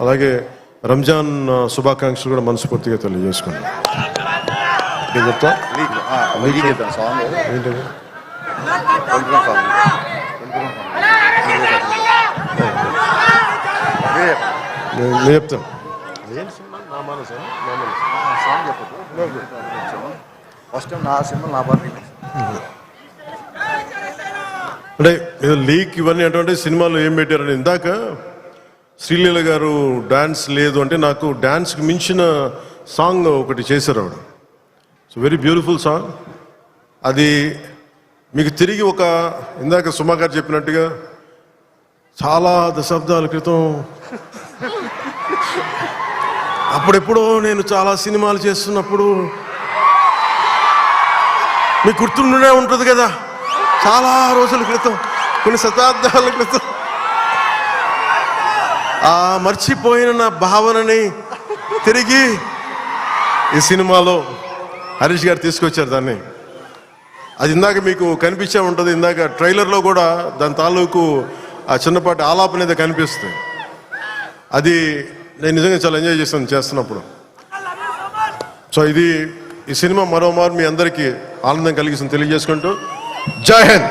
అలాగే రంజాన్ శుభాకాంక్షలు కూడా మనస్ఫూర్తిగా తెలియజేసుకున్నాను. నేను చెప్తాను ఫస్ట్ నా సినిమా నా పార్టీ అంటే లీక్ ఇవన్నీ అటువంటి సినిమాలు ఏం పెట్టారని ఇందాక శ్రీలీల గారు డాన్స్ లేదు అంటే నాకు డాన్స్కి మించిన సాంగ్ ఒకటి చేశారు ఆవిడ. So very beautiful song. అది మీకు తిరిగి ఒక ఇందాక సుమా గారు చెప్పినట్టుగా చాలా దశాబ్దాల క్రితం అప్పుడెప్పుడో నేను చాలా సినిమాలు చేస్తున్నప్పుడు మీకు గుర్తుండే ఉంటుంది కదా, చాలా రోజుల క్రితం, కొన్ని శతాబ్దాల క్రితం ఆ మర్చిపోయిన నా భావనని తిరిగి ఈ సినిమాలో హరీష్ గారు తీసుకొచ్చారు దాన్ని. అది ఇందాక మీకు కనిపించే ఉంటుంది, ఇందాక ట్రైలర్లో కూడా దాని తాలూకు ఆ చిన్నపాటి ఆలాపన అనేది కనిపిస్తుంది. అది నేను నిజంగా చాలా ఎంజాయ్ చేస్తున్నప్పుడు. సో ఇది ఈ సినిమా మరోమారు మీ అందరికీ ఆనందం కలిగిస్తుంది తెలియజేసుకుంటూ జై హింద్.